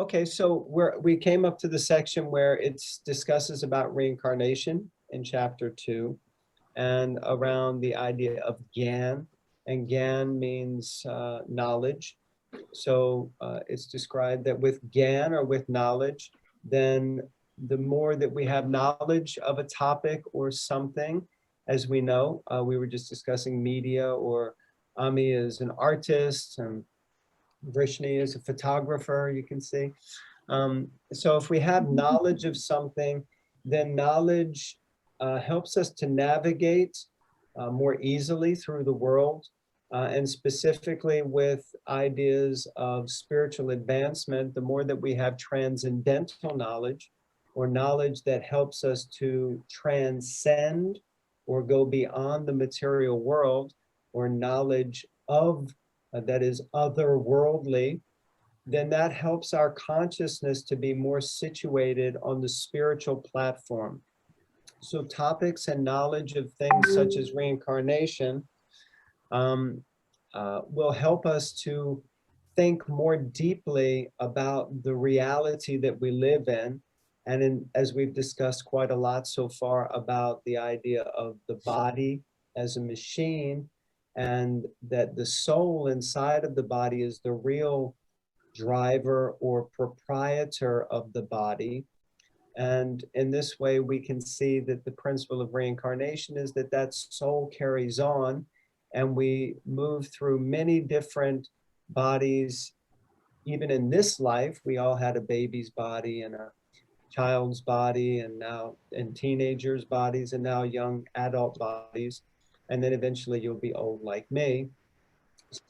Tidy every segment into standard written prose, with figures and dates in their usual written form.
Okay, so we came up to the section where it discusses about reincarnation in chapter 2 and around the idea of Gyan. And Gyan means knowledge. So it's described that with Gyan or with knowledge, then the more that we have knowledge of a topic or something, as we know, we were just discussing media, or Ami is an artist, and Vrishni is a photographer, you can see. So if we have knowledge of something, then knowledge helps us to navigate more easily through the world, and specifically with ideas of spiritual advancement. The more that we have transcendental knowledge, or knowledge that helps us to transcend or go beyond the material world, or knowledge of that is otherworldly, then that helps our consciousness to be more situated on the spiritual platform. So topics and knowledge of things such as reincarnation will help us to think more deeply about the reality that we live in. And as we've discussed quite a lot so far about the idea of the body as a machine, and that the soul inside of the body is the real driver or proprietor of the body. And in this way, we can see that the principle of reincarnation is that that soul carries on, and we move through many different bodies. Even in this life, we all had a baby's body and a child's body, and now in teenagers' bodies, and now young adult bodies. And then eventually you'll be old like me.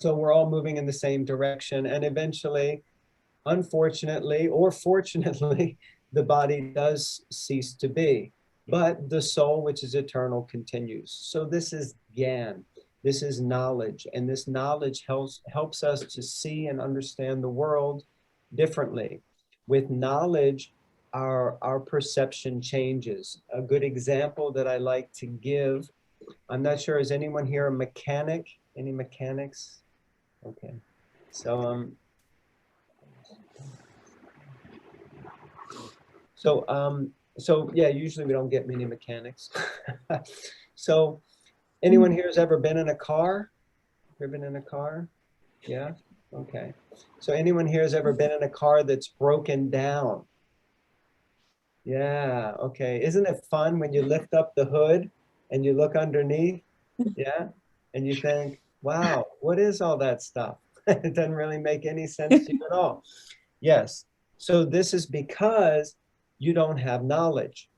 So we're all moving in the same direction. And eventually, unfortunately or fortunately, the body does cease to be. But the soul, which is eternal, continues. So this is Gyan. This is knowledge. And this knowledge helps us to see and understand the world differently. With knowledge, our perception changes. A good example that I like to give, I'm not sure, is anyone here a mechanic? Any mechanics? Okay. So yeah, usually we don't get many mechanics. So anyone here has ever been in a car? Ever been in a car? Yeah? Okay. So anyone here has ever been in a car that's broken down? Yeah, okay. Isn't it fun when you lift up the hood and you look underneath? Yeah? And you think, wow, what is all that stuff? It doesn't really make any sense to you at all. Yes. So this is because you don't have knowledge.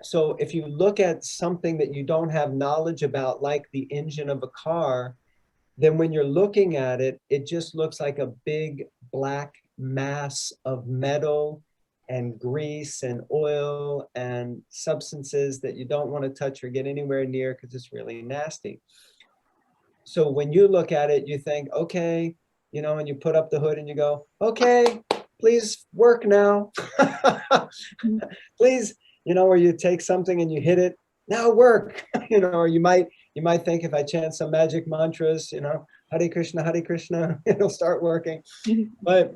So if you look at something that you don't have knowledge about, like the engine of a car, then when you're looking at it, it just looks like a big black mass of metal and grease and oil and substances that you don't want to touch or get anywhere near because it's really nasty. So when you look at it, you think, okay, you know, and you put up the hood and you go, okay, please work now. Please, you know, or you take something and you hit it, now work, you know, or you might think, if I chant some magic mantras, you know, Hare Krishna, it'll start working. But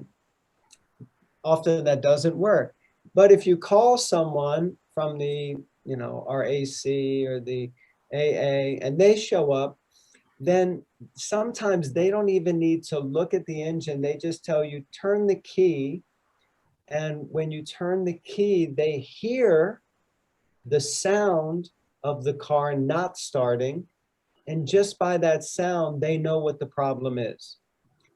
often that doesn't work. But if you call someone from the, you know, RAC or the AA, and they show up, then sometimes they don't even need to look at the engine. They just tell you, turn the key. And when you turn the key, they hear the sound of the car not starting. And just by that sound, they know what the problem is.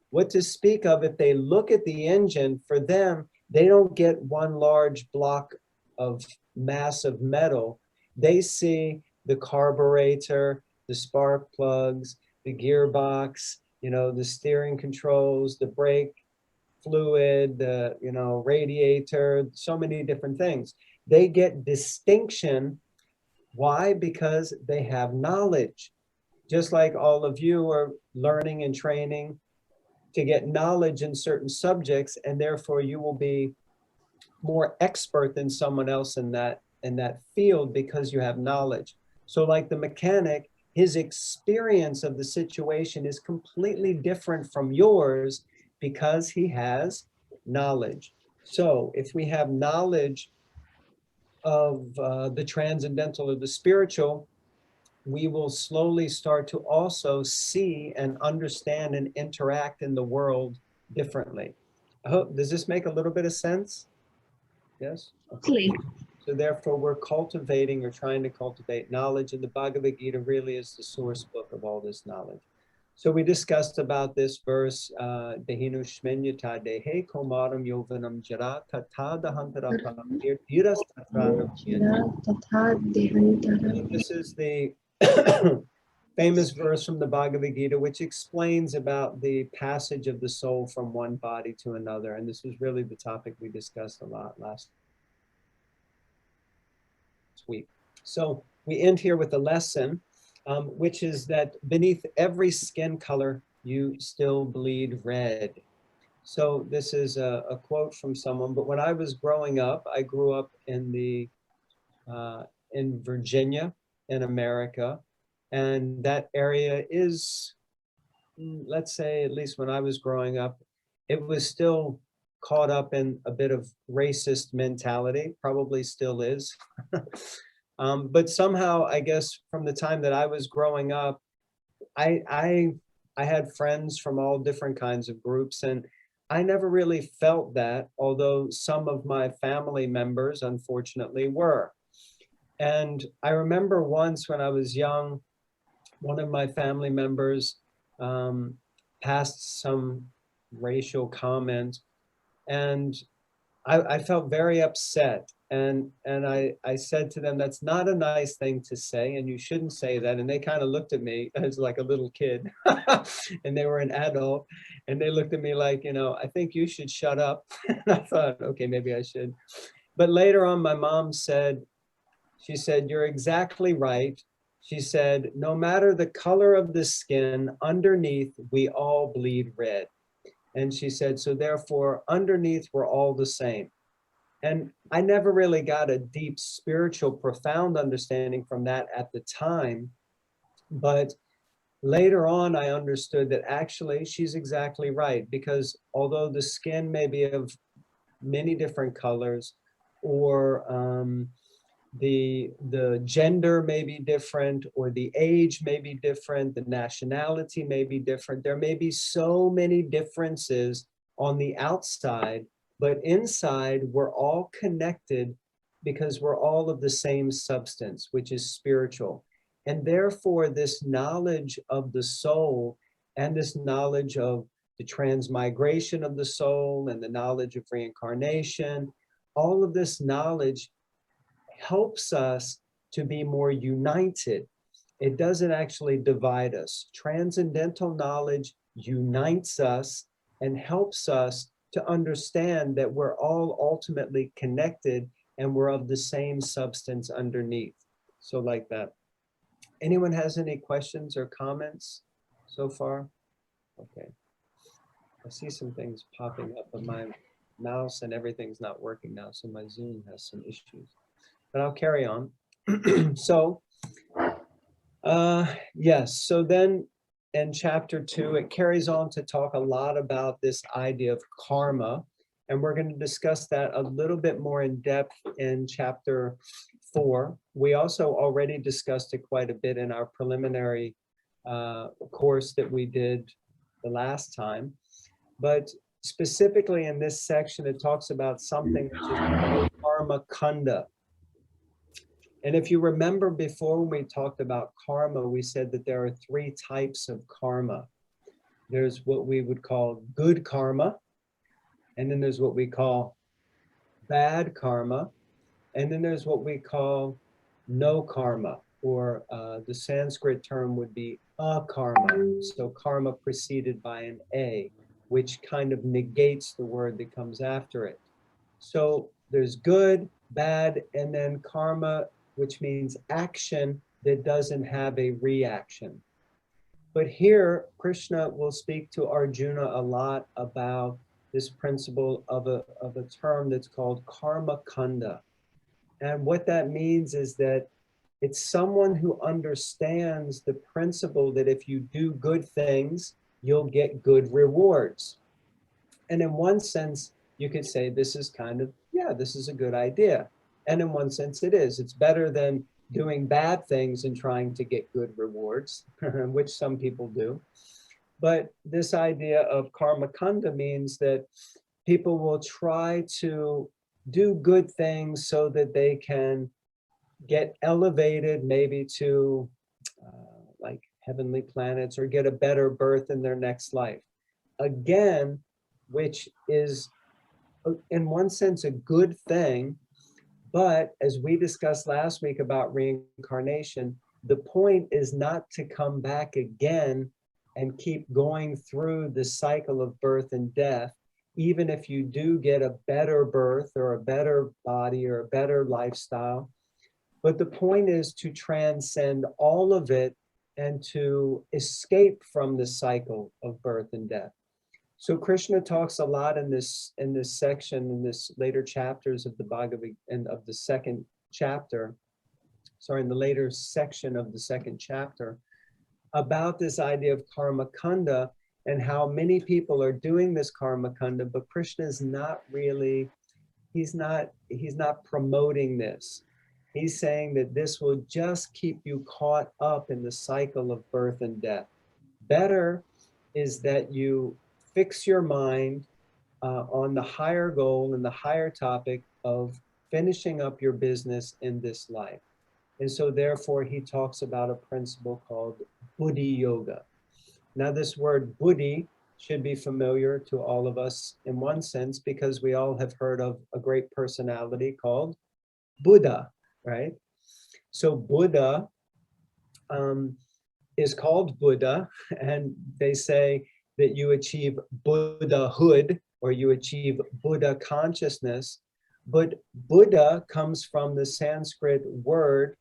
What to speak of if they look at the engine, for them, they don't get one large block of massive metal. They see the carburetor, the spark plugs, the gearbox, you know, the steering controls, the brake fluid, the, you know, radiator, so many different things. They get distinction. Why? Because they have knowledge. Just like all of you are learning and training to get knowledge in certain subjects, and therefore you will be more expert than someone else in that field because you have knowledge. So like the mechanic, his experience of the situation is completely different from yours because he has knowledge. So if we have knowledge of the transcendental or the spiritual, we will slowly start to also see and understand and interact in the world differently. I hope, does this make a little bit of sense? Yes? Okay. So therefore, we're cultivating or trying to cultivate knowledge, and the Bhagavad-gita really is the source book of all this knowledge. So we discussed about this verse, Dehinu Shmenyata Dehe Komaram Yovanam Jara Tata Dahantarapa Iras Tatranam. This is the famous verse from the Bhagavad-gita, which explains about the passage of the soul from one body to another. And this was really the topic we discussed a lot last week. So we end here with a lesson, which is that beneath every skin color, you still bleed red. So this is a quote from someone, but when I was growing up, I grew up in Virginia, in America. And that area is, let's say, at least when I was growing up, it was still caught up in a bit of racist mentality, probably still is. But somehow, I guess, from the time that I was growing up, I had friends from all different kinds of groups, and I never really felt that, although some of my family members, unfortunately, were. And I remember once when I was young, one of my family members passed some racial comment, and I felt very upset. And I said to them, that's not a nice thing to say, and you shouldn't say that. And they kind of looked at me as like a little kid, and they were an adult, and they looked at me like, you know, I think you should shut up. And I thought, okay, maybe I should. But later on, my mom said, she said, you're exactly right. She said, no matter the color of the skin, underneath, we all bleed red. And she said, so therefore, underneath, we're all the same. And I never really got a deep spiritual, profound understanding from that at the time. But later on, I understood that actually she's exactly right, because although the skin may be of many different colors, or the gender may be different, or the age may be different, the nationality may be different. There may be so many differences on the outside, but inside we're all connected because we're all of the same substance, which is spiritual. And therefore this knowledge of the soul and this knowledge of the transmigration of the soul and the knowledge of reincarnation, all of this knowledge helps us to be more united. It doesn't actually divide us. Transcendental knowledge unites us and helps us to understand that we're all ultimately connected and we're of the same substance underneath. So like that. Anyone has any questions or comments so far? Okay. I see some things popping up, but my mouse and everything's not working now, so my Zoom has some issues. But I'll carry on. So, yes, so then in chapter 2, it carries on to talk a lot about this idea of karma. And we're going to discuss that a little bit more in depth in chapter 4. We also already discussed it quite a bit in our preliminary course that we did the last time. But specifically in this section, it talks about something which is called karma kanda. And if you remember before when we talked about karma, we said that there are 3 types of karma. There's what we would call good karma, and then there's what we call bad karma, and then there's what we call no karma, or the Sanskrit term would be akarma. So karma preceded by an A, which kind of negates the word that comes after it. So there's good, bad, and then karma, which means action that doesn't have a reaction. But here, Krishna will speak to Arjuna a lot about this principle of a term that's called karma kanda. And what that means is that it's someone who understands the principle that if you do good things, you'll get good rewards. And in one sense, you could say this is kind of, yeah, this is a good idea. And in one sense it is. It's better than doing bad things and trying to get good rewards, which some people do. But this idea of karma kanda means that people will try to do good things so that they can get elevated maybe to like heavenly planets, or get a better birth in their next life. Again, which is in one sense a good thing, but as we discussed last week about reincarnation, the point is not to come back again and keep going through the cycle of birth and death, even if you do get a better birth or a better body or a better lifestyle. But the point is to transcend all of it and to escape from the cycle of birth and death. So Krishna talks a lot in this section, in this later chapters of the Bhagavad and of the second chapter, sorry, in the later section of the second chapter, about this idea of karma kanda and how many people are doing this karma kanda, but Krishna is not really, he's not promoting this. He's saying that this will just keep you caught up in the cycle of birth and death. Better is that you fix your mind on the higher goal and the higher topic of finishing up your business in this life. And so therefore he talks about a principle called buddhi yoga. Now this word buddhi should be familiar to all of us in one sense, because we all have heard of a great personality called Buddha, right? So Buddha is called Buddha, and they say that you achieve Buddhahood or you achieve Buddha consciousness. But Buddha comes from the Sanskrit word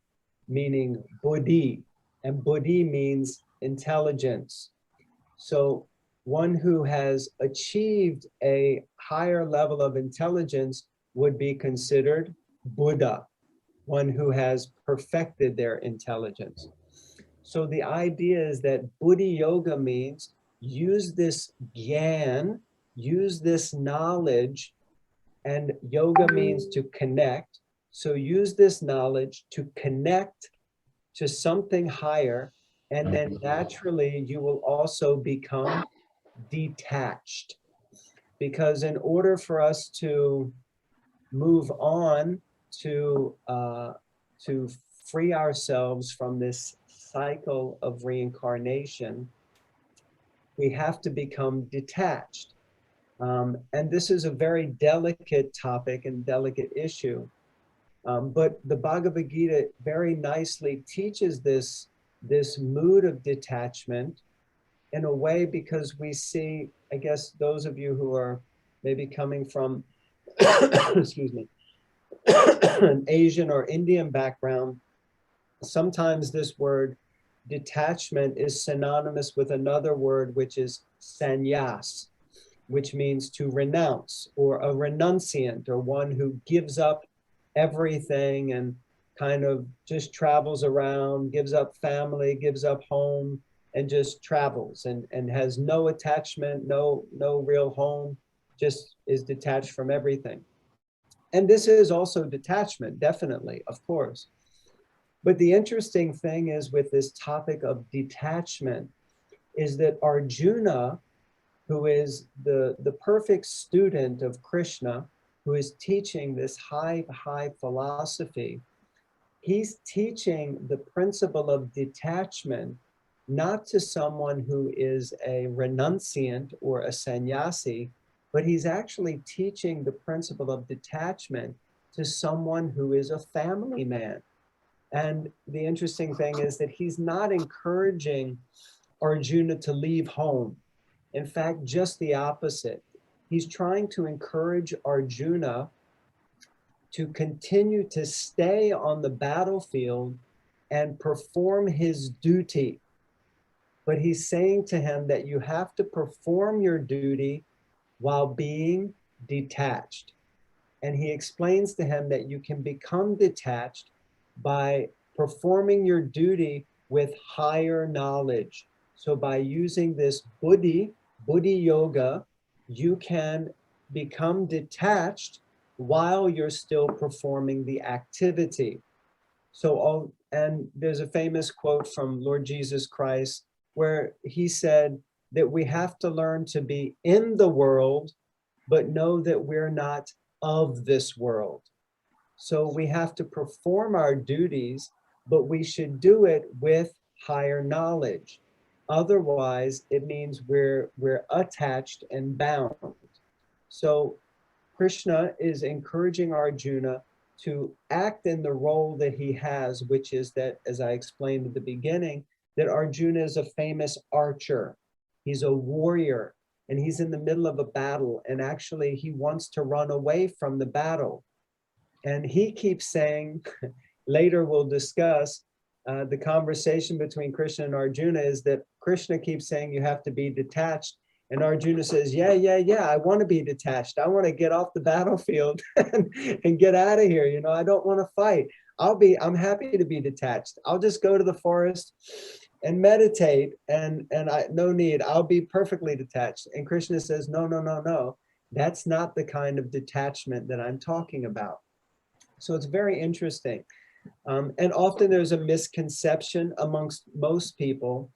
meaning buddhi, and buddhi means intelligence. So one who has achieved a higher level of intelligence would be considered Buddha, one who has perfected their intelligence. So the idea is that buddhi yoga means use this gyan, use this knowledge, and yoga means to connect. So use this knowledge to connect to something higher, and then naturally you will also become detached. Because in order for us to move on to free ourselves from this cycle of reincarnation, we have to become detached. And this is a very delicate topic and delicate issue. But the Bhagavad-gita very nicely teaches this mood of detachment in a way, because we see, I guess, those of you who are maybe coming from, excuse me, an Asian or Indian background, sometimes this word detachment is synonymous with another word, which is sannyas, which means to renounce, or a renunciant, or one who gives up everything and kind of just travels around, gives up family, gives up home, and just travels and has no attachment, no real home, just is detached from everything. And this is also detachment, definitely, of course. But the interesting thing is with this topic of detachment is that Arjuna, who is the perfect student of Krishna, who is teaching this high philosophy, he's teaching the principle of detachment not to someone who is a renunciant or a sannyasi, but he's actually teaching the principle of detachment to someone who is a family man. And the interesting thing is that he's not encouraging Arjuna to leave home. In fact, just the opposite. He's trying to encourage Arjuna to continue to stay on the battlefield and perform his duty. But he's saying to him that you have to perform your duty while being detached. And he explains to him that you can become detached by performing your duty with higher knowledge. So by using this buddhi yoga, you can become detached while you're still performing the activity. So and there's a famous quote from Lord Jesus Christ where he said that we have to learn to be in the world, but know that we're not of this world. So we have to perform our duties, but we should do it with higher knowledge. Otherwise, it means we're attached and bound. So Krishna is encouraging Arjuna to act in the role that he has, which is that, as I explained at the beginning, that Arjuna is a famous archer. He's a warrior, and he's in the middle of a battle, and actually he wants to run away from the battle. And he keeps saying, later we'll discuss, the conversation between Krishna and Arjuna is that Krishna keeps saying you have to be detached. And Arjuna says, yeah, I want to be detached. I want to get off the battlefield and get out of here. I don't want to fight. I'm happy to be detached. I'll just go to the forest and meditate and no need. I'll be perfectly detached. And Krishna says, no. That's not the kind of detachment that I'm talking about. So it's very interesting. And often there's a misconception amongst most people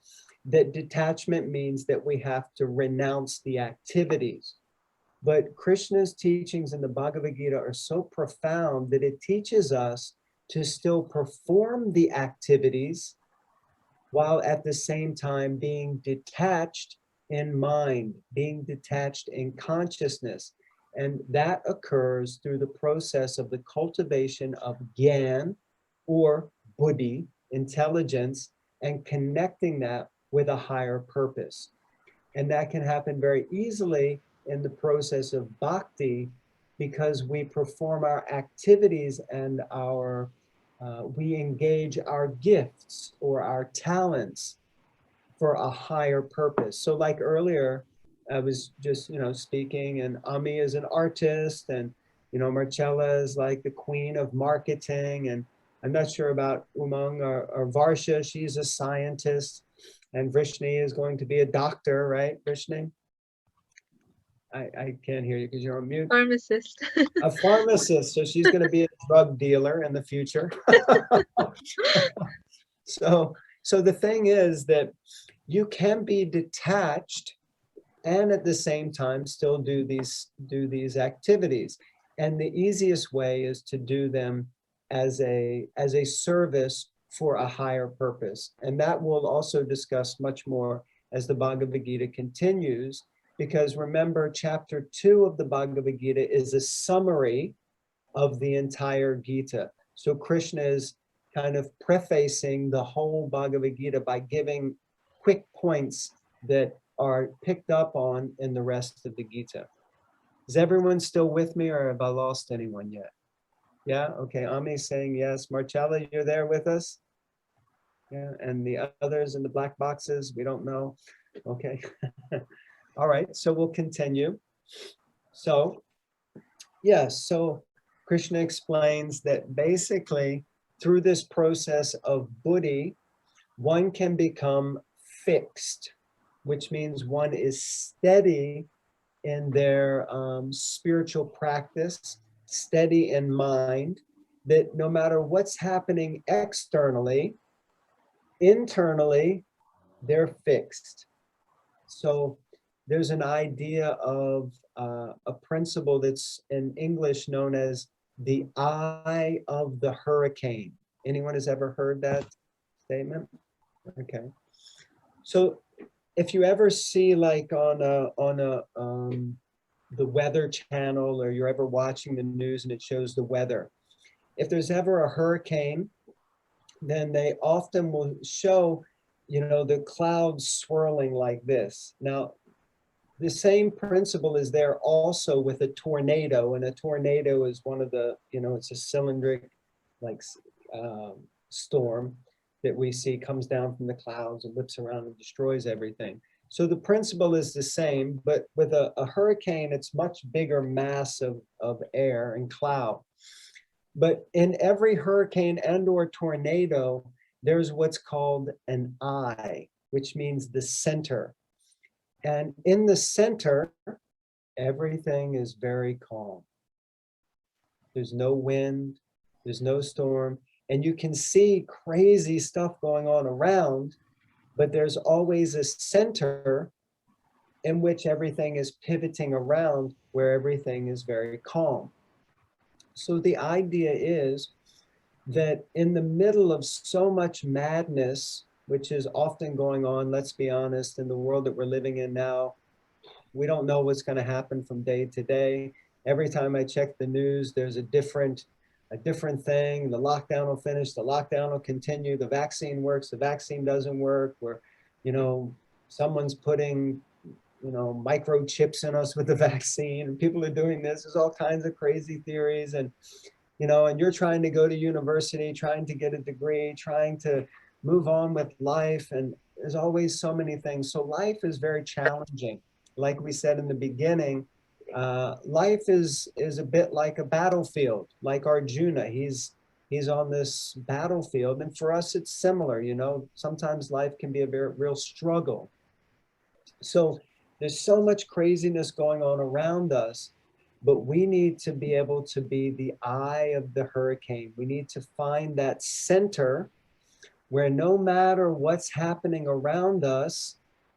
that detachment means that we have to renounce the activities. But Krishna's teachings in the Bhagavad-gita are so profound that it teaches us to still perform the activities while at the same time being detached in mind, being detached in consciousness. And that occurs through the process of the cultivation of gyan or buddhi, intelligence, and connecting that with a higher purpose. And that can happen very easily in the process of bhakti because we perform our activities and we engage our gifts or our talents for a higher purpose. So like earlier, I was just, speaking, and Ami is an artist, and, Marcella is like the queen of marketing, and I'm not sure about Umang or Varsha, she's a scientist, and Vrishni is going to be a doctor, right, Vrishni? I can't hear you because you're on mute. Pharmacist. A pharmacist, so she's going to be a drug dealer in the future. So the thing is that you can be detached and at the same time still do these activities. And the easiest way is to do them as a service for a higher purpose. And that we'll also discuss much more as the Bhagavad Gita continues, because remember, chapter 2 of the Bhagavad Gita is a summary of the entire Gita. So Krishna is kind of prefacing the whole Bhagavad Gita by giving quick points that are picked up on in the rest of the Gita. Is everyone still with me, or have I lost anyone yet? Yeah, okay, Ami's saying yes. Marcella, you're there with us? Yeah, and the others in the black boxes, we don't know. Okay. All right, so we'll continue. So, yes, so Krishna explains that basically through this process of buddhi, one can become fixed, which means one is steady in their spiritual practice, steady in mind, that no matter what's happening externally, internally, they're fixed. So there's an idea of a principle that's in English known as the eye of the hurricane. Anyone has ever heard that statement? Okay. So if you ever see like on the Weather Channel, or you're ever watching the news and it shows the weather, if there's ever a hurricane, then they often will show, the clouds swirling like this. Now, the same principle is there also with a tornado, and a tornado is one of the, it's a cylindric like storm that we see comes down from the clouds and whips around and destroys everything. So the principle is the same, but with a hurricane, it's much bigger mass of air and cloud. But in every hurricane and or tornado, there's what's called an eye, which means the center. And in the center, everything is very calm. There's no wind, there's no storm, and you can see crazy stuff going on around, but there's always a center in which everything is pivoting around where everything is very calm. So the idea is that in the middle of so much madness, which is often going on, let's be honest, in the world that we're living in now, we don't know what's going to happen from day to day. Every time I check the news, there's a different thing. The lockdown will finish, the lockdown will continue, the vaccine works, the vaccine doesn't work, where, someone's putting, microchips in us with the vaccine, and people are doing this. There's all kinds of crazy theories, and you're trying to go to university, trying to get a degree, trying to move on with life, and there's always so many things. So life is very challenging. Like we said in the beginning, life is a bit like a battlefield, like Arjuna. He's on this battlefield, and for us it's similar. Sometimes life can be a very real struggle. So there's so much craziness going on around us, but we need to be able to be the eye of the hurricane. We need to find that center where no matter what's happening around us,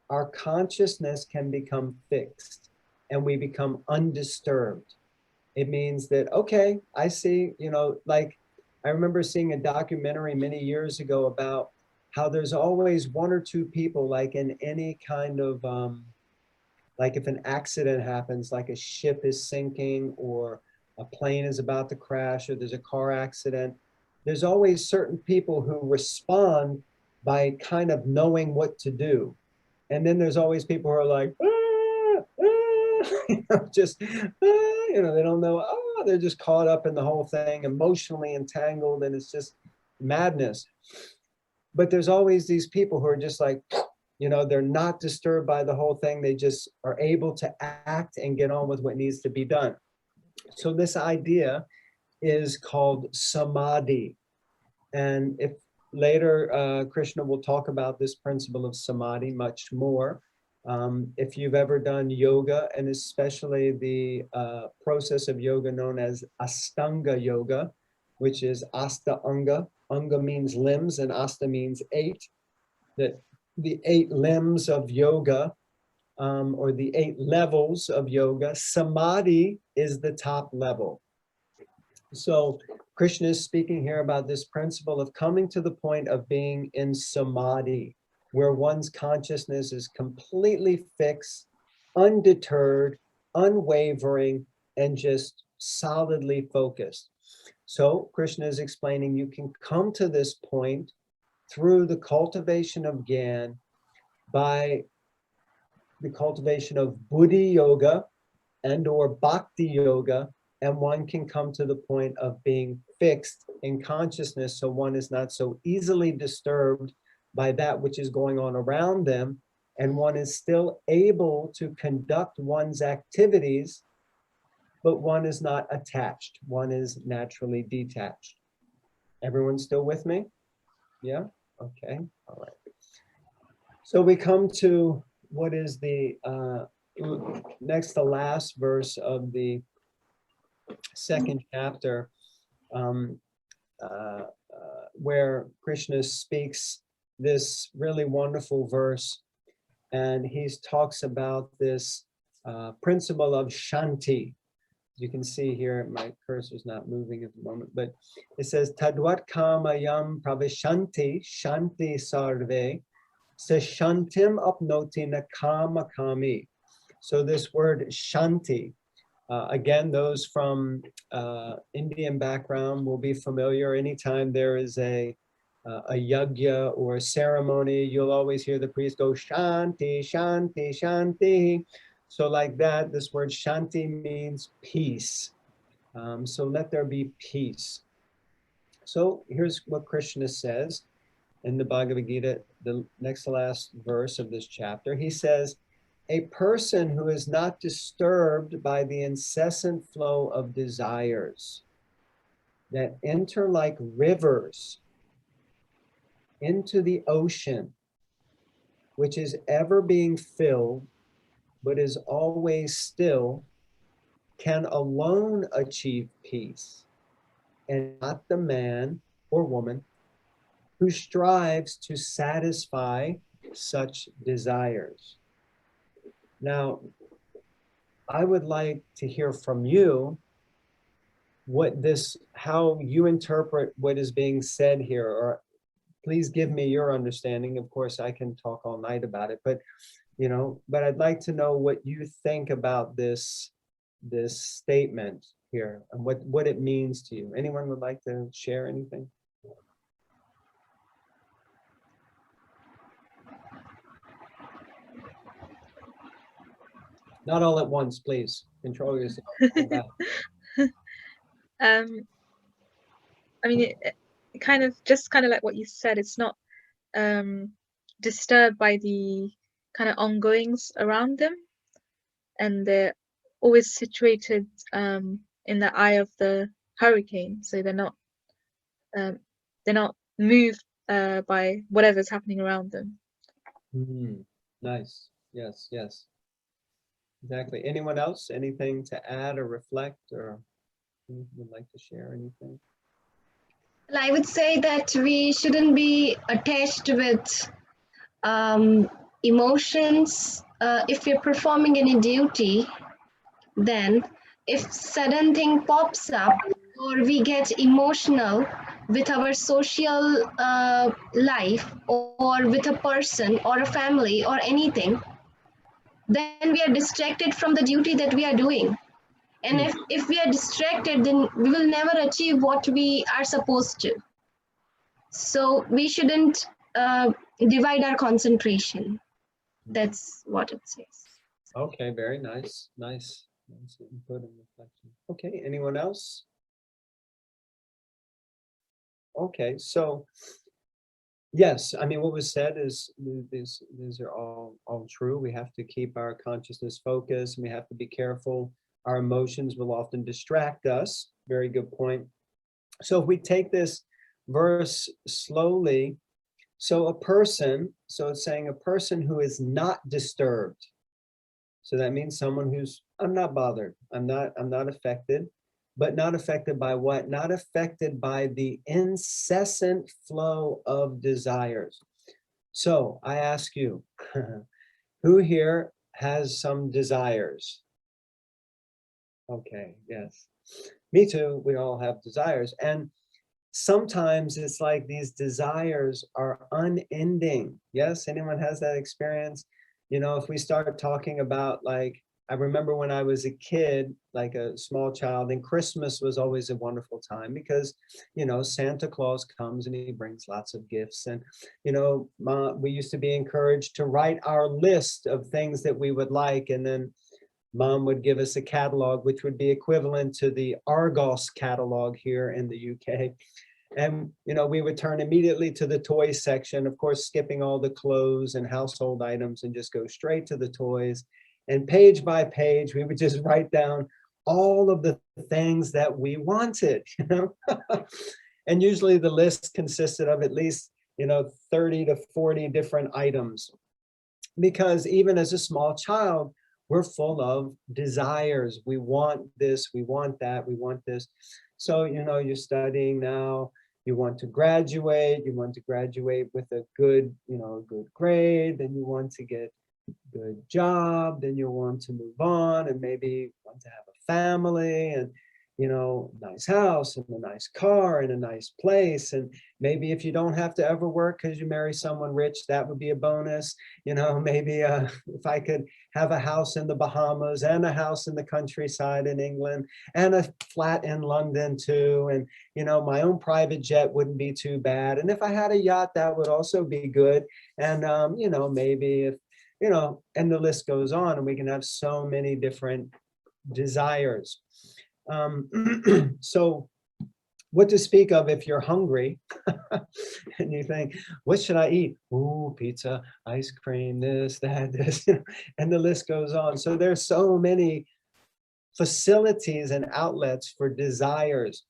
our consciousness can become fixed and we become undisturbed. It means that, okay, I see, like I remember seeing a documentary many years ago about how there's always one or two people, like in any kind of, like if an accident happens, like a ship is sinking or a plane is about to crash or there's a car accident, there's always certain people who respond by kind of knowing what to do. And then there's always people who are like, just, they don't know, they're just caught up in the whole thing, emotionally entangled, and it's just madness. But there's always these people who are just like, they're not disturbed by the whole thing. They just are able to act and get on with what needs to be done. So this idea is called samadhi. And if later, Krishna will talk about this principle of samadhi much more. If you've ever done yoga, and especially the process of yoga known as Astanga yoga, which is Asta Anga. Anga means limbs and Asta means 8. That the 8 limbs of yoga, or the 8 levels of yoga, samadhi is the top level. So Krishna is speaking here about this principle of coming to the point of being in samadhi, where one's consciousness is completely fixed, undeterred, unwavering, and just solidly focused. So Krishna is explaining you can come to this point through the cultivation of Gyan, by the cultivation of Buddhi Yoga and or Bhakti Yoga, and one can come to the point of being fixed in consciousness, so one is not so easily disturbed by that which is going on around them, and one is still able to conduct one's activities, but one is not attached. One is naturally detached. Everyone still with me? Yeah? Okay, all right. So we come to what is the next to last verse of the second chapter, where Krishna speaks this really wonderful verse, and he talks about this principle of shanti. You can see here, my cursor's not moving at the moment, but it says, Tadvat kamayam pravishanti shanti sarve sa shantim apnoti na kama kami. So this word shanti, again, those from Indian background will be familiar. Anytime there is a yajna or a ceremony, you'll always hear the priest go, Shanti, Shanti, Shanti. So like that, this word Shanti means peace. So let there be peace. So here's what Krishna says in the Bhagavad-gita, the next to last verse of this chapter. He says, a person who is not disturbed by the incessant flow of desires that enter like rivers into the ocean, which is ever being filled, but is always still, can alone achieve peace, and not the man or woman who strives to satisfy such desires. Now, I would like to hear from you how you interpret what is being said here, or please give me your understanding. Of course, I can talk all night about it, but but I'd like to know what you think about this statement here and what it means to you. Anyone would like to share anything? Not all at once, please. Control yourself. I mean, it kind of like what you said. It's not disturbed by the kind of ongoings around them, and they're always situated in the eye of the hurricane, so they're not moved by whatever's happening around them. Nice. Yes, yes. Exactly. Anyone else? Anything to add or reflect, or would like to share anything? Well, I would say that we shouldn't be attached with emotions. If we're performing any duty, then if sudden thing pops up or we get emotional with our social life or with a person or a family or anything, then we are distracted from the duty that we are doing. And if we are distracted, then we will never achieve what we are supposed to. So we shouldn't divide our concentration. That's what it says. Okay, very nice. Nice input and reflection. Okay, anyone else? Okay, so yes, I mean, what was said is these are all true. We have to keep our consciousness focused, and we have to be careful. Our emotions will often distract us. Very good point. So if we take this verse slowly, so it's saying a person who is not disturbed. So that means someone who's, I'm not bothered. I'm not affected. But not affected by what? Not affected by the incessant flow of desires. So I ask you, who here has some desires? Okay, yes. Me too, we all have desires. And sometimes it's like these desires are unending. Yes, anyone has that experience? If we start talking about, like, I remember when I was a kid, like a small child, and Christmas was always a wonderful time because, Santa Claus comes and he brings lots of gifts. And, we used to be encouraged to write our list of things that we would like. And then Mom would give us a catalog, which would be equivalent to the Argos catalog here in the UK. And, we would turn immediately to the toys section, of course, skipping all the clothes and household items and just go straight to the toys. And page by page, we would just write down all of the things that we wanted, And usually the list consisted of at least, 30 to 40 different items. Because even as a small child, we're full of desires. We want this, we want that, we want this. So, you're studying now, you want to graduate with a good, a good grade, then you want to get good job, then you want to move on and maybe want to have a family and nice house and a nice car and a nice place. And maybe if you don't have to ever work because you marry someone rich, that would be a bonus. Maybe if I could have a house in the Bahamas and a house in the countryside in England and a flat in London too. And, my own private jet wouldn't be too bad. And if I had a yacht, that would also be good. And, maybe if, and the list goes on, and we can have so many different desires. So what to speak of if you're hungry and you think, what should I eat? Ooh, pizza, ice cream, this, that, this, and the list goes on. So there's so many facilities and outlets for desires.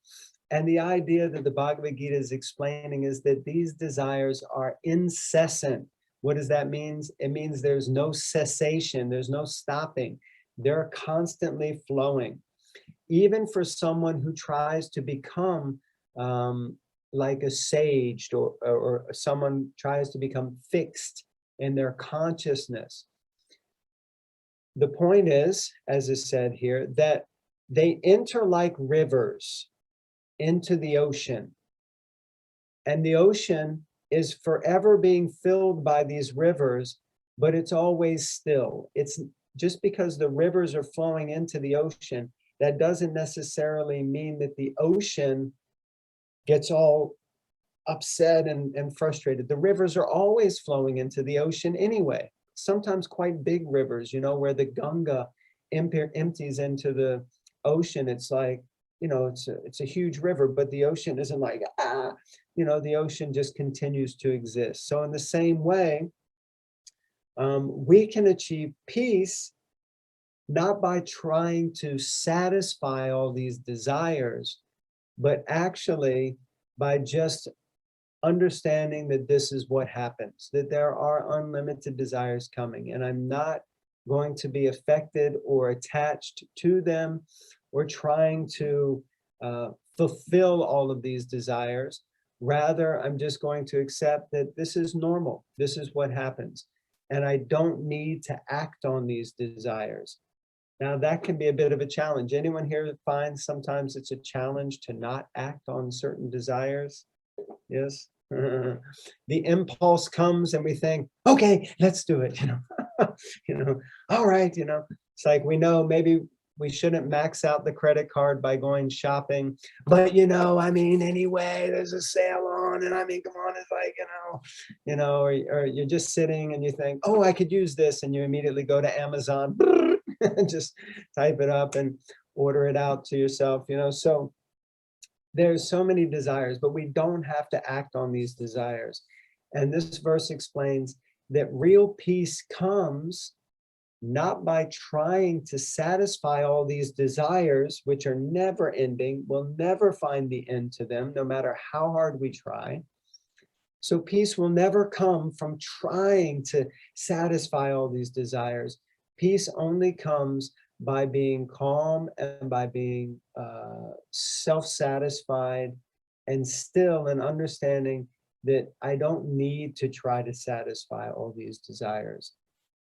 And the idea that the Bhagavad-gita is explaining is that these desires are incessant. What does that mean? It means there's no cessation, there's no stopping. They're constantly flowing. Even for someone who tries to become like a sage, or someone tries to become fixed in their consciousness. The point is, as is said here, that they enter like rivers into the ocean. And the ocean is forever being filled by these rivers, but it's always still. It's just because the rivers are flowing into the ocean, that doesn't necessarily mean that the ocean gets all upset and frustrated. The rivers are always flowing into the ocean anyway. Sometimes quite big rivers, where the Ganga empties into the ocean. It's like, it's a huge river, but the ocean isn't like, the ocean just continues to exist. So in the same way, we can achieve peace not by trying to satisfy all these desires, but actually by just understanding that this is what happens, that there are unlimited desires coming, and I'm not going to be affected or attached to them or trying to fulfill all of these desires. Rather, I'm just going to accept that this is normal. This is what happens. And I don't need to act on these desires. Now, that can be a bit of a challenge. Anyone here finds sometimes it's a challenge to not act on certain desires? Yes. The impulse comes and we think, okay, let's do it. All right. It's like, we know maybe we shouldn't max out the credit card by going shopping, but anyway, there's a sale on, and come on, it's like, or you're just sitting and you think, oh, I could use this, and you immediately go to Amazon and just type it up and order it out to yourself. So there's so many desires, but we don't have to act on these desires. And this verse explains that real peace comes not by trying to satisfy all these desires, which are never ending. We'll never find the end to them, no matter how hard we try. So peace will never come from trying to satisfy all these desires. Peace only comes by being calm and by being self-satisfied and still, and understanding that I don't need to try to satisfy all these desires.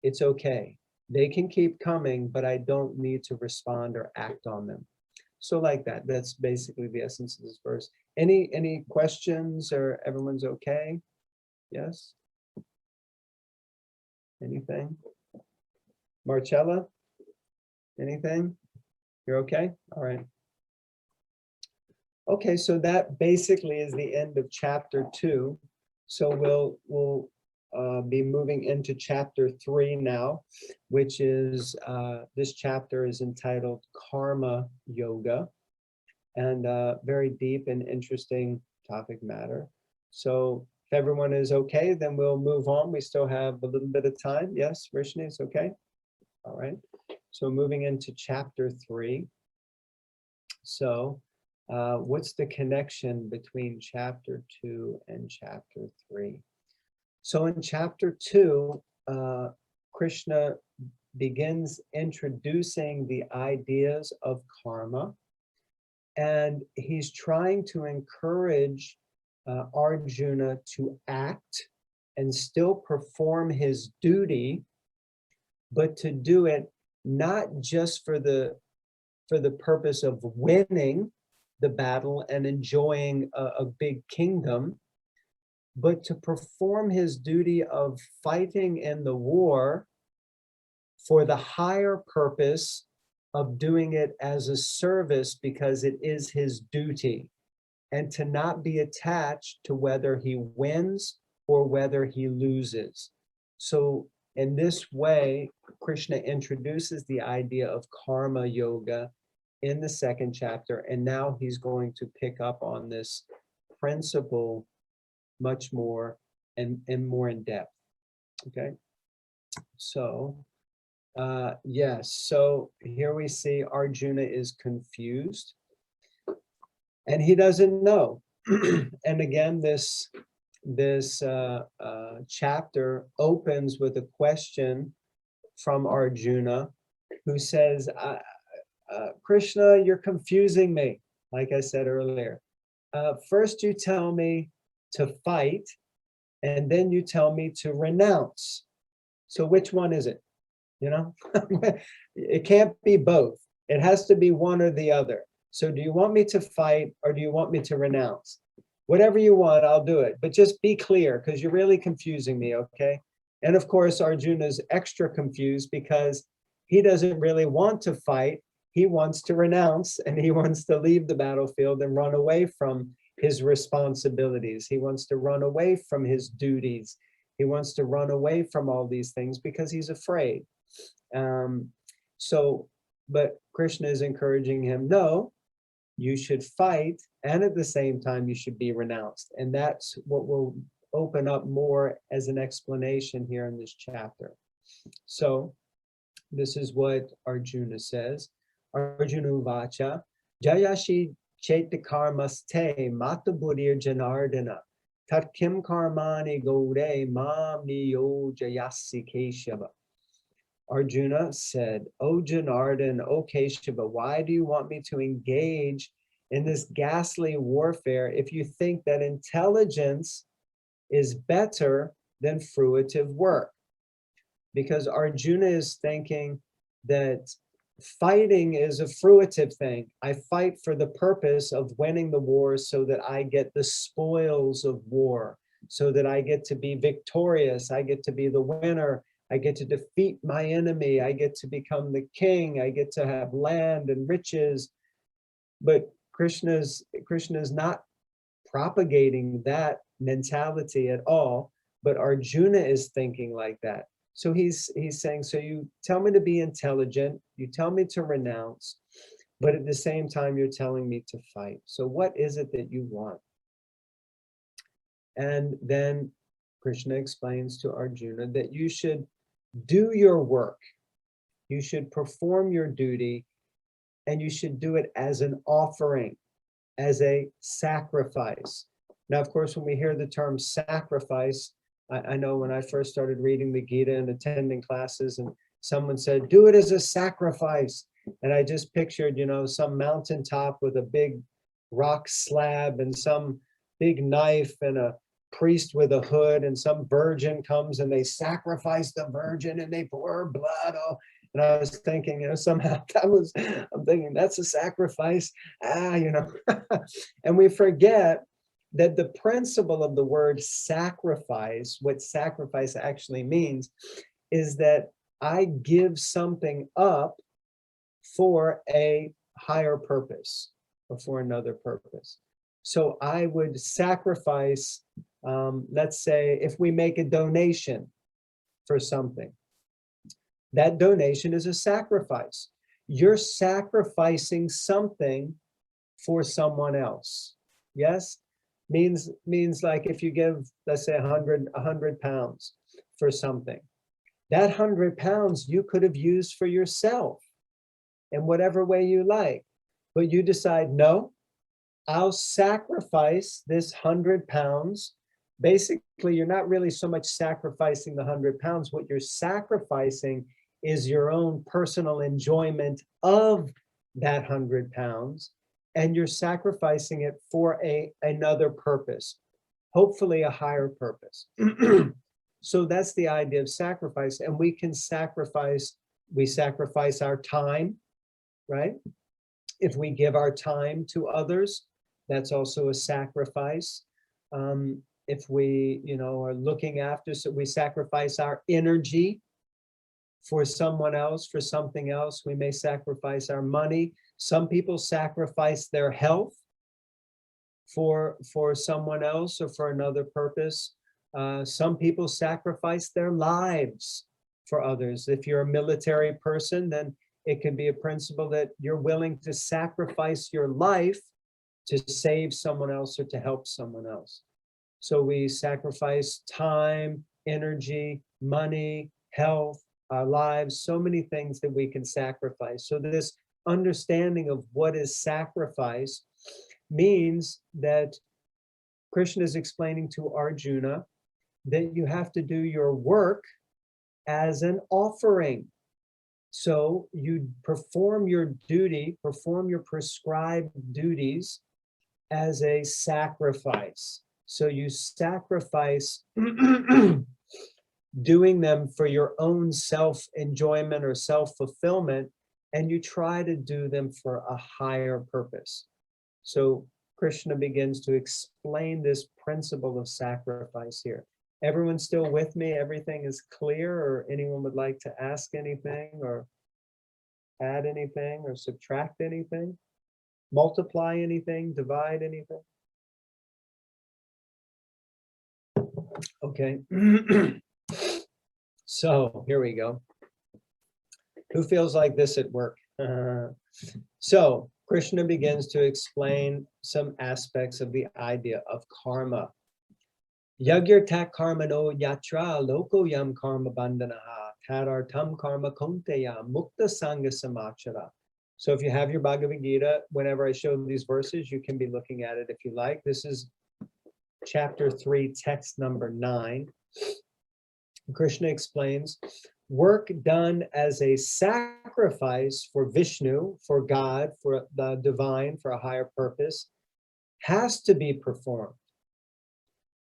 It's okay. They can keep coming, but I don't need to respond or act on them. So like that, that's basically the essence of this verse. Any questions, or everyone's okay? Yes? Anything? Marcella? Anything? You're okay? All right. Okay, so that basically is the end of chapter 2. So we'll be moving into chapter 3 now, which is, this chapter is entitled Karma Yoga, and very deep and interesting topic matter. So if everyone is okay, then we'll move on. We still have a little bit of time. Yes, Rishni is okay? All right. So moving into chapter 3. So what's the connection between chapter 2 and chapter 3? So in chapter 2, Krishna begins introducing the ideas of karma, and he's trying to encourage Arjuna to act and still perform his duty, but to do it not just for the purpose of winning the battle and enjoying a big kingdom, but to perform his duty of fighting in the war for the higher purpose of doing it as a service because it is his duty, and to not be attached to whether he wins or whether he loses. So in this way, Krishna introduces the idea of karma yoga in the 2nd chapter, and now he's going to pick up on this principle much more and more in depth. Okay, so yes, so here we see Arjuna is confused and he doesn't know. And again, this this chapter opens with a question from Arjuna, who says, Krishna, you're confusing me, like I said earlier. First you tell me to fight, and then you tell me to renounce. So which one is it? You know, it can't be both. It has to be one or the other. So do you want me to fight, or do you want me to renounce? Whatever you want, I'll do it. But just be clear, because you're really confusing me, okay? And of course, Arjuna's extra confused because he doesn't really want to fight. He wants to renounce, and he wants to leave the battlefield and run away from his responsibilities. He wants to run away from his duties. He wants to run away from all these things because he's afraid. But Krishna is encouraging him, no, you should fight, and at the same time you should be renounced. And that's what will open up more as an explanation here in this chapter. So this is what Arjuna says. Arjuna Uvacha, Jayashi Chaitakarmaste Mata Buddhir Janardana Tat Kim Karmani Gode Mam Niyo Jayasi Keshava. Arjuna said, O Janardana, O Keshava, why do you want me to engage in this ghastly warfare if you think that intelligence is better than fruitive work? Because Arjuna is thinking that fighting is a fruitive thing. I fight for the purpose of winning the war so that I get the spoils of war, so that I get to be victorious, I get to be the winner, I get to defeat my enemy, I get to become the king, I get to have land and riches. But Krishna is not propagating that mentality at all, but Arjuna is thinking like that. So he's saying, so you tell me to be intelligent, you tell me to renounce, but at the same time you're telling me to fight. So what is it that you want? And then Krishna explains to Arjuna that you should do your work, you should perform your duty, and you should do it as an offering, as a sacrifice. Now, of course, when we hear the term sacrifice, I know when I first started reading the Gita and attending classes, and someone said, do it as a sacrifice. And I just pictured, some mountaintop with a big rock slab and some big knife and a priest with a hood, and some virgin comes and they sacrifice the virgin and they pour blood. Oh, and I was thinking, somehow I'm thinking that's a sacrifice. And we forget that the principle of the word sacrifice, what sacrifice actually means, is that I give something up for a higher purpose or for another purpose. So I would sacrifice, let's say, if we make a donation for something, that donation is a sacrifice. You're sacrificing something for someone else. Yes? Means like if you give, let's say 100 pounds for something, that 100 pounds you could have used for yourself in whatever way you like, but you decide, no, I'll sacrifice this 100 pounds. Basically, you're not really so much sacrificing the 100 pounds. What you're sacrificing is your own personal enjoyment of that 100 pounds. And you're sacrificing it for another purpose, hopefully a higher purpose. So that's the idea of sacrifice. And we sacrifice our time, right? If we give our time to others, that's also a sacrifice. If we, are looking after, so we sacrifice our energy for someone else, for something else. We may sacrifice our money. Some people sacrifice their health for someone else or for another purpose. Some people sacrifice their lives for others. If you're a military person, then it can be a principle that you're willing to sacrifice your life to save someone else or to help someone else. So we sacrifice time, energy, money, health, our lives, so many things that we can sacrifice. So this understanding of what is sacrifice means that Krishna is explaining to Arjuna that you have to do your work as an offering. So you perform your duty, perform your prescribed duties as a sacrifice. So you sacrifice doing them for your own self-enjoyment or self-fulfillment, and you try to do them for a higher purpose. So Krishna begins to explain this principle of sacrifice here. Everyone still with me? Everything is clear, or anyone would like to ask anything or add anything or subtract anything? Multiply anything, divide anything? Okay. So here we go. Who feels like this at work? So Krishna begins to explain some aspects of the idea of karma. Yagyartak karma no yatra loko yam karma bandhanaha tadartam karma konteya mukta sangha samachara. So if you have your Bhagavad-gita, whenever I show these verses, you can be looking at it if you like. This is chapter 3, text number 9. Krishna explains, work done as a sacrifice for Vishnu, for God, for the divine, for a higher purpose, has to be performed.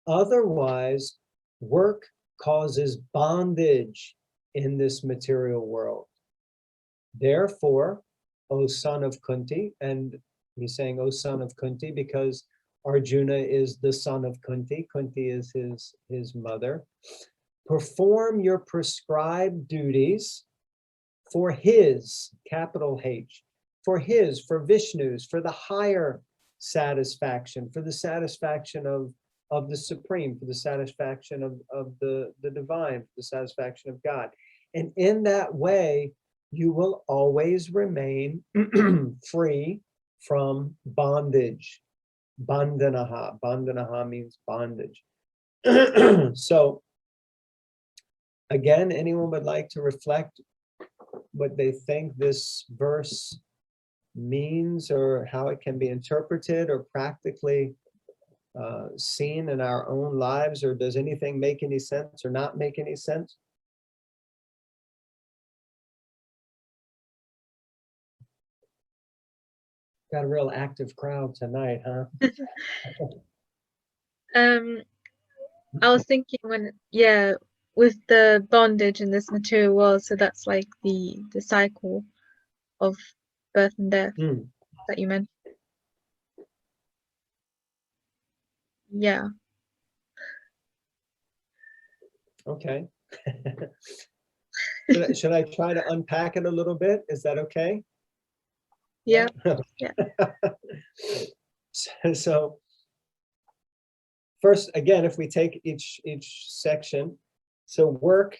Otherwise, work causes bondage in this material world. Therefore, O son of Kunti, and he's saying, O son of Kunti, because Arjuna is the son of Kunti. Kunti is his mother. Perform your prescribed duties for his, capital H, for his, for Vishnu's, for the higher satisfaction, for the satisfaction of the Supreme, for the satisfaction of the divine, for the satisfaction of God. And in that way, you will always remain free from bondage. Bandhanaha. Bandhanaha means bondage. So, again, anyone would like to reflect what they think this verse means, or how it can be interpreted or practically seen in our own lives, or does anything make any sense or not make any sense? Got a real active crowd tonight, huh? I was thinking with the bondage in this material world, so that's like the cycle of birth and death that you mentioned. Yeah. Okay. Should I try to unpack it a little bit? Is that okay? Yeah. Yeah. So first, again, if we take each section, so work,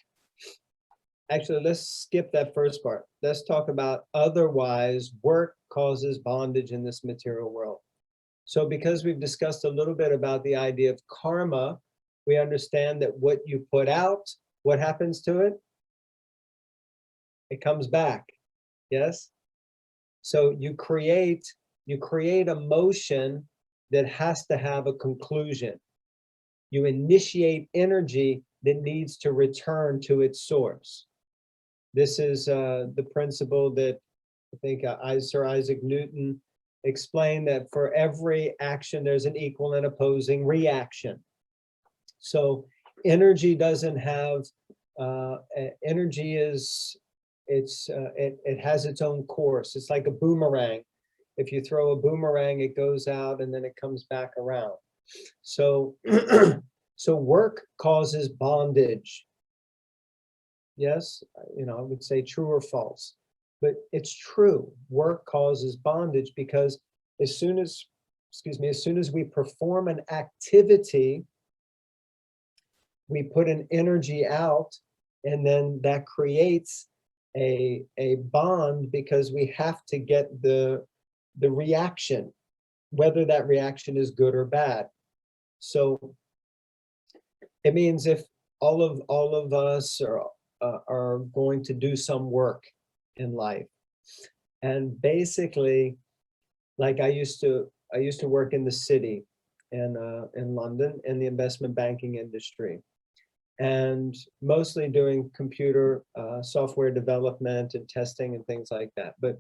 actually, let's skip that first part. Let's talk about otherwise work causes bondage in this material world. So because we've discussed a little bit about the idea of karma, we understand that what you put out, what happens to it? It comes back, yes? So you create a motion that has to have a conclusion. You initiate energy that needs to return to its source. This is the principle that I think Sir Isaac Newton explained, that for every action, there's an equal and opposing reaction. So energy doesn't have, energy is, it has its own course. It's like a boomerang. If you throw a boomerang, it goes out and then it comes back around. So, so work causes bondage. Yes, I would say true or false, but it's true. Work causes bondage because as soon as we perform an activity, we put an energy out, and then that creates a bond, because we have to get the reaction, whether that reaction is good or bad. So it means if all of us are going to do some work in life, and basically, like I used to work in the city, in London in the investment banking industry, and mostly doing computer software development and testing and things like that. But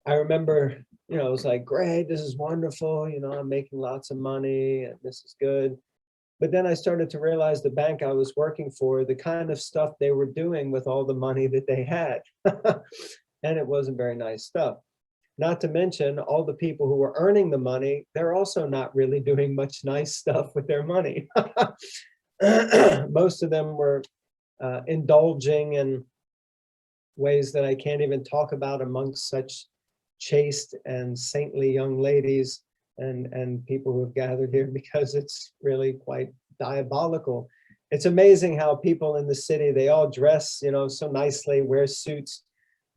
I remember, you know, it was like, great, this is wonderful, you know, I'm making lots of money and this is good. But then I started to realize the bank I was working for, the kind of stuff they were doing with all the money that they had. And it wasn't very nice stuff. Not to mention all the people who were earning the money, they're also not really doing much nice stuff with their money. Most of them were indulging in ways that I can't even talk about amongst such chaste and saintly young ladies and people who have gathered here, because it's really quite diabolical. It's amazing how people in the city, they all dress, you know, so nicely, wear suits.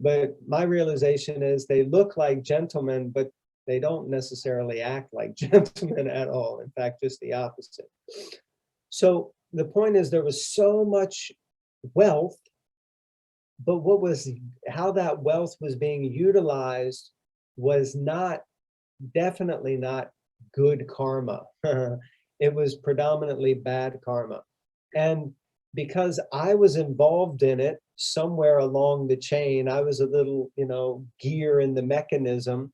But my realization is they look like gentlemen, but they don't necessarily act like gentlemen at all. In fact, just the opposite. So the point is, there was so much wealth, but how that wealth was being utilized was definitely not good karma. It was predominantly bad karma. And because I was involved in it somewhere along the chain, I was a little, you know, gear in the mechanism.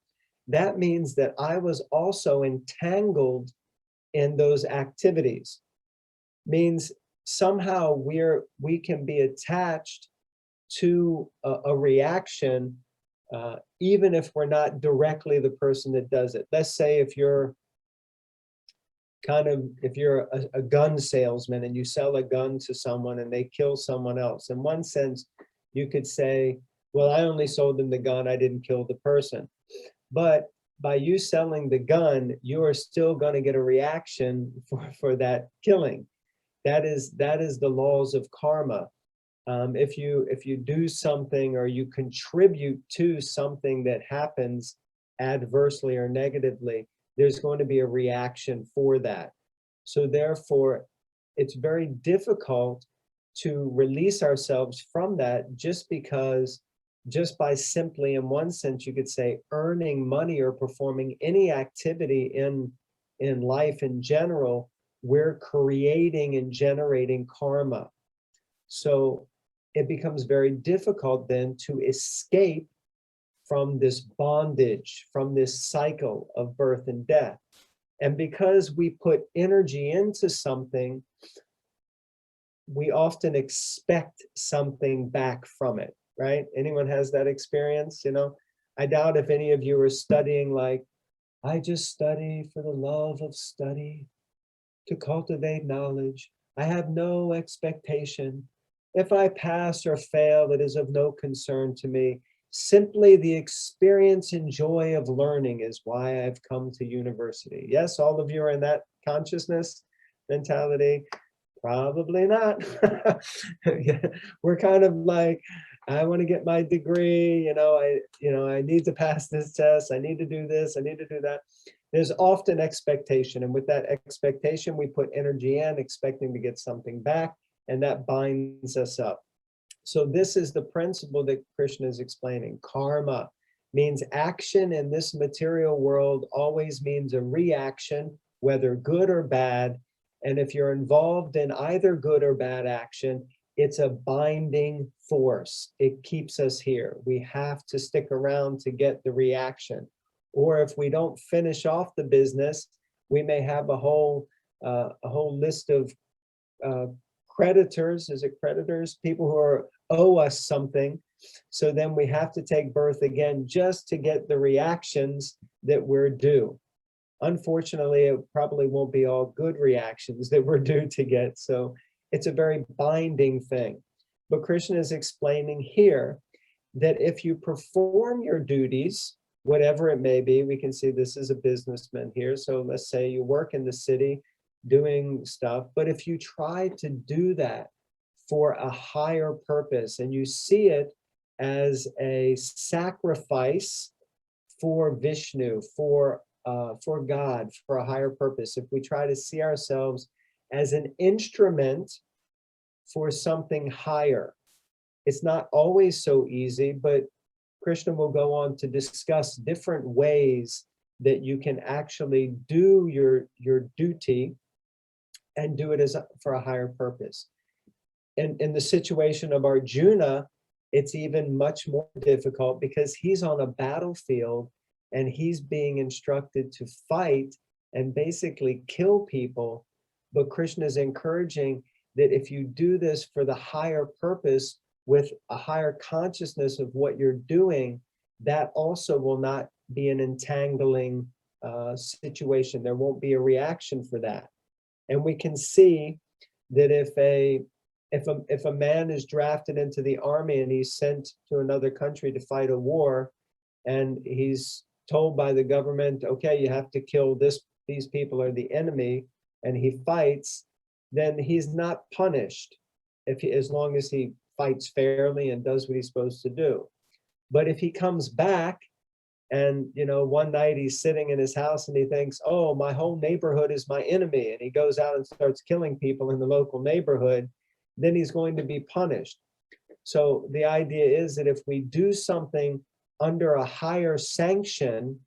That means that I was also entangled in those activities. Means somehow we can be attached to a reaction, even if we're not directly the person that does it. Let's say if you're a gun salesman and you sell a gun to someone and they kill someone else. In one sense, you could say, well, I only sold them the gun, I didn't kill the person. But by you selling the gun, you are still going to get a reaction for that killing. That is the laws of karma. If you do something or you contribute to something that happens adversely or negatively, there's going to be a reaction for that. So therefore, it's very difficult to release ourselves from that just by simply, in one sense, you could say, earning money or performing any activity in life in general, we're creating and generating karma. So it becomes very difficult then to escape from this bondage, from this cycle of birth and death. And because we put energy into something, we often expect something back from it, right? Anyone has that experience? You know, I doubt if any of you are studying like, I just study for the love of study, to cultivate knowledge. I have no expectation. If I pass or fail, it is of no concern to me. Simply the experience and joy of learning is why I've come to university. Yes, all of you are in that consciousness mentality. Probably not. Yeah, we're kind of like, I want to get my degree, I need to pass this test, I need to do this, I need to do that. There's often expectation, and with that expectation, we put energy in, expecting to get something back, and that binds us up. So this is the principle that Krishna is explaining. Karma means action in this material world always means a reaction, whether good or bad. And if you're involved in either good or bad action, it's a binding force. It keeps us here. We have to stick around to get the reaction. Or if we don't finish off the business, we may have a whole list of creditors. Is it creditors? People who owe us something. So then we have to take birth again just to get the reactions that we're due. Unfortunately, it probably won't be all good reactions that we're due to get. So it's a very binding thing. But Krishna is explaining here that if you perform your duties, whatever it may be, we can see this is a businessman here. So let's say you work in the city doing stuff, but if you try to do that for a higher purpose and you see it as a sacrifice for Vishnu, for God, for a higher purpose, if we try to see ourselves as an instrument for something higher, it's not always so easy, but Krishna will go on to discuss different ways that you can actually do your duty and do it for a higher purpose. And in the situation of Arjuna, it's even much more difficult because he's on a battlefield and he's being instructed to fight and basically kill people. But Krishna is encouraging that if you do this for the higher purpose with a higher consciousness of what you're doing, that also will not be an entangling situation. There won't be a reaction for that. And we can see that if a man is drafted into the army and he's sent to another country to fight a war, and he's told by the government, okay, you have to kill these people are the enemy, and he fights, then he's not punished as long as he fights fairly and does what he's supposed to do. But if he comes back and, one night he's sitting in his house and he thinks, oh, my whole neighborhood is my enemy, and he goes out and starts killing people in the local neighborhood, then he's going to be punished. So the idea is that if we do something under a higher sanction,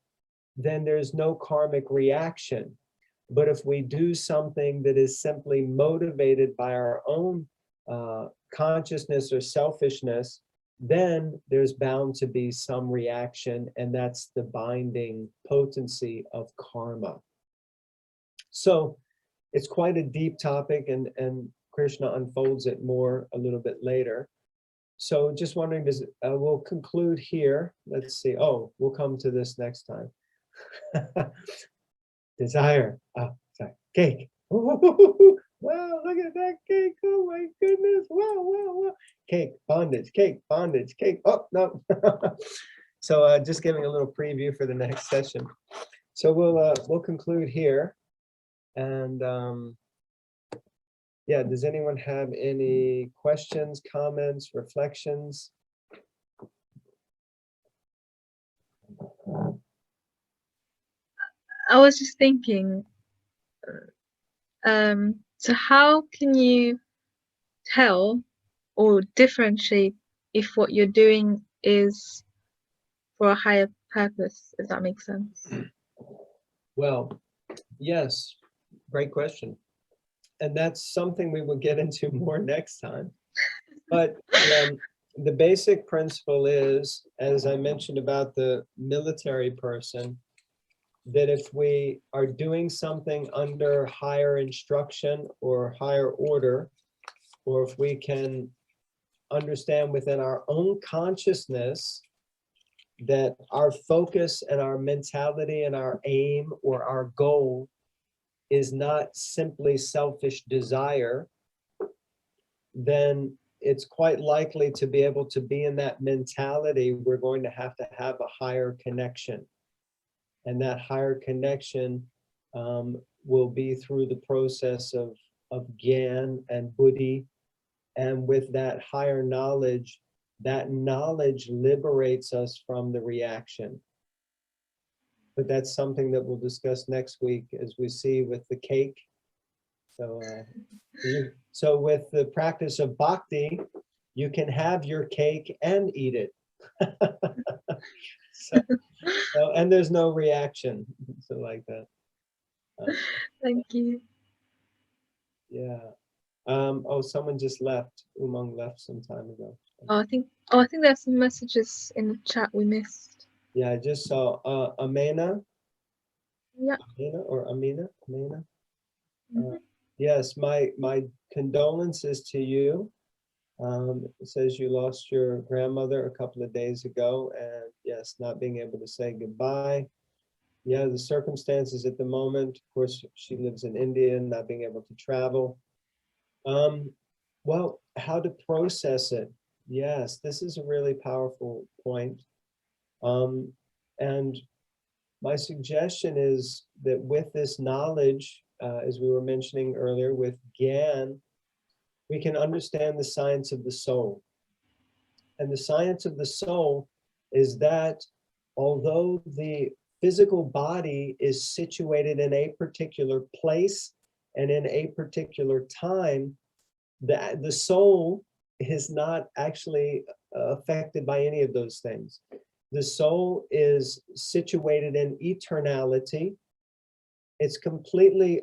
then there's no karmic reaction. But if we do something that is simply motivated by our own consciousness or selfishness, then there's bound to be some reaction, and that's the binding potency of karma. So it's quite a deep topic, and Krishna unfolds it more a little bit later. So just wondering, we'll conclude here. Let's see. Oh, we'll come to this next time. Desire. Oh, sorry. Cake. Wow, look at that cake. Oh my goodness. Wow. Cake, bondage, cake, bondage, cake. Oh, no. So just giving a little preview for the next session. So we'll conclude here. And yeah, does anyone have any questions, comments, reflections? I was just thinking, so how can you tell or differentiate if what you're doing is for a higher purpose, if that makes sense? Well, yes, great question. And that's something we will get into more next time. But the basic principle is, as I mentioned about the military person, that if we are doing something under higher instruction or higher order, or if we can understand within our own consciousness that our focus and our mentality and our aim or our goal is not simply selfish desire, then it's quite likely to be able to be in that mentality. We're going to have a higher connection. And that higher connection will be through the process of Gyan and Buddhi. And with that higher knowledge, that knowledge liberates us from the reaction. But that's something that we'll discuss next week, as we see with the cake. So with the practice of bhakti, you can have your cake and eat it. And there's no reaction, so like that. Thank you. Yeah. Oh, someone just left. Umang left some time ago. I think there's some messages in the chat we missed. Yeah, I just saw Amena. Yeah. Amena. Yes, my condolences to you. It says you lost your grandmother a couple of days ago, and yes, not being able to say goodbye. Yeah, the circumstances at the moment, of course, she lives in India and not being able to travel. Well, how to process it? Yes, this is a really powerful point. And my suggestion is that with this knowledge, as we were mentioning earlier, with Gyan, we can understand the science of the soul. And the science of the soul is that although the physical body is situated in a particular place and in a particular time, the soul is not actually affected by any of those things. The soul is situated in eternality. It's completely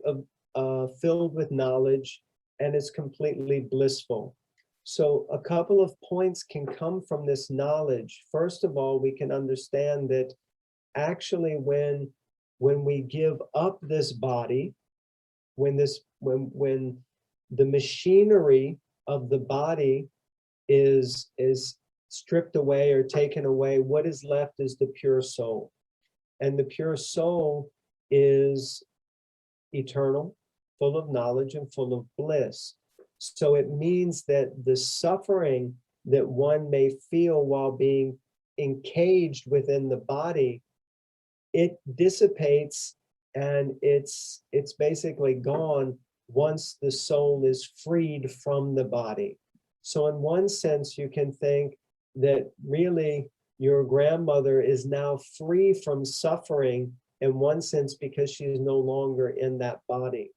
filled with knowledge, and it's completely blissful. So a couple of points can come from this knowledge. First of all, we can understand that actually when we give up this body, when the machinery of the body is stripped away or taken away, what is left is the pure soul. And the pure soul is eternal, full of knowledge and full of bliss. So it means that the suffering that one may feel while being encaged within the body, it dissipates, and it's basically gone once the soul is freed from the body. So in one sense, you can think that really your grandmother is now free from suffering in one sense because she is no longer in that body.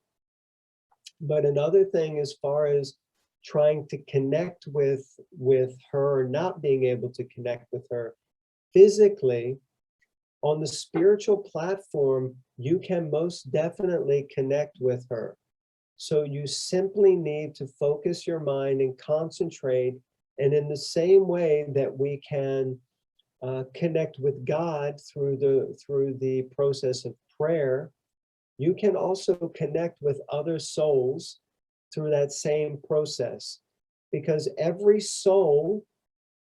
But another thing, as far as trying to connect with her, or not being able to connect with her physically, on the spiritual platform, you can most definitely connect with her. So you simply need to focus your mind and concentrate. And in the same way that we can connect with God through the process of prayer, you can also connect with other souls through that same process, because every soul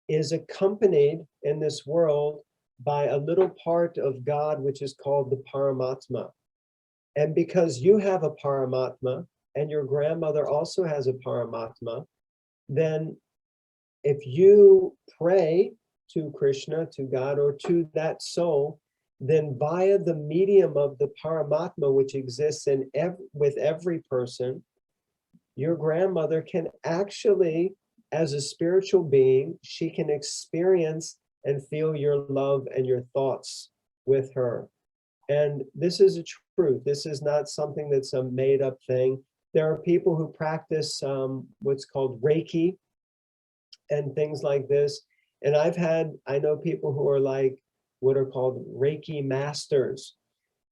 is accompanied in this world by a little part of God, which is called the Paramatma. And because you have a Paramatma and your grandmother also has a Paramatma, then if you pray to Krishna, to God, or to that soul, then via the medium of the Paramatma, which exists in with every person, your grandmother can actually, as a spiritual being, she can experience and feel your love and your thoughts with her. And this is a truth. This is not something that's a made-up thing. There are people who practice what's called Reiki and things like this. And I know people who are like what are called Reiki masters,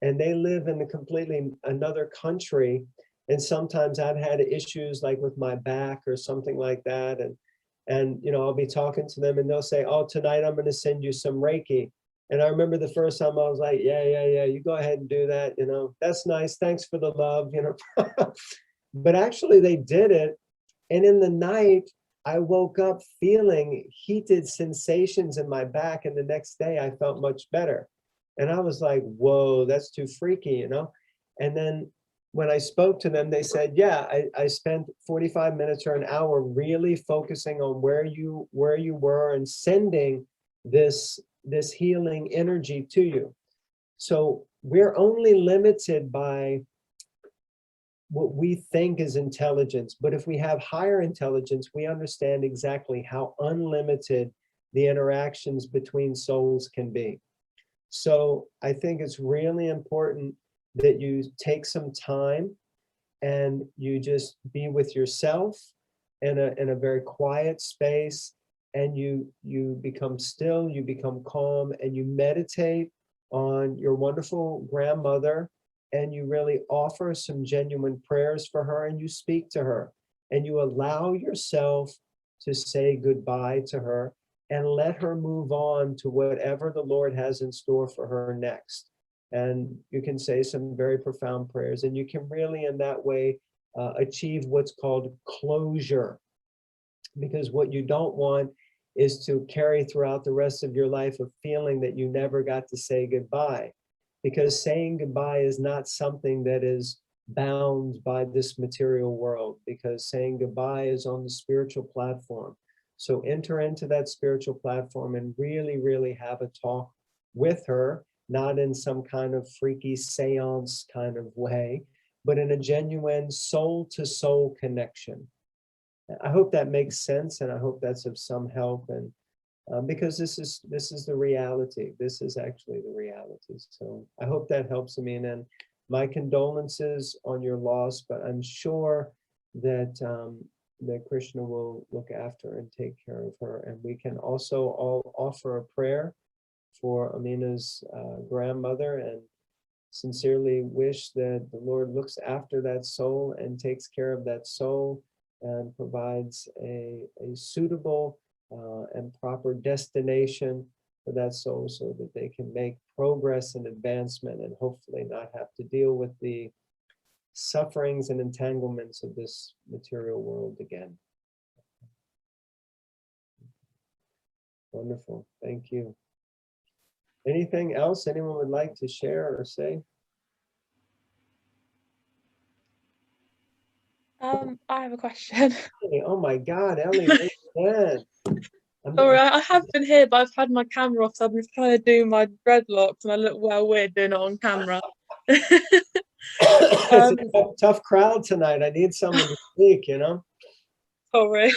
and they live in a completely another country. And sometimes I've had issues like with my back or something like that. And you know, I'll be talking to them and they'll say, oh, tonight I'm going to send you some Reiki. And I remember the first time I was like, yeah, you go ahead and do that. You know, that's nice. Thanks for the love, you know. But actually they did it. And in the night, I woke up feeling heated sensations in my back. And the next day I felt much better. And I was like, whoa, that's too freaky, you know? And then when I spoke to them, they said, yeah, I spent 45 minutes or an hour really focusing on where you were and sending this healing energy to you. So we're only limited by what we think is intelligence. But if we have higher intelligence, we understand exactly how unlimited the interactions between souls can be. So I think it's really important that you take some time and you just be with yourself in a very quiet space, and you become still, you become calm, and you meditate on your wonderful grandmother, and you really offer some genuine prayers for her, and you speak to her, and you allow yourself to say goodbye to her and let her move on to whatever the Lord has in store for her next. And you can say some very profound prayers, and you can really in that way achieve what's called closure. Because what you don't want is to carry throughout the rest of your life a feeling that you never got to say goodbye. Because saying goodbye is not something that is bound by this material world, because saying goodbye is on the spiritual platform. So enter into that spiritual platform and really, really have a talk with her, not in some kind of freaky seance kind of way, but in a genuine soul-to-soul connection. I hope that makes sense, and I hope that's of some help. And because this is the reality. This is actually the reality. So I hope that helps, Amin. And my condolences on your loss, but I'm sure that that Krishna will look after and take care of her. And we can also all offer a prayer for Amina's grandmother, and sincerely wish that the Lord looks after that soul and takes care of that soul and provides a suitable and proper destination for that soul, so that they can make progress and advancement and hopefully not have to deal with the sufferings and entanglements of this material world again. Wonderful. Thank you. Anything else anyone would like to share or say? I have a question. Oh my God, Ellie, raise Sorry, I have been here, but I've had my camera off, so I've been trying to do my dreadlocks, and I look well weird doing it on camera. It's a tough crowd tonight. I need someone to speak, you know? Sorry.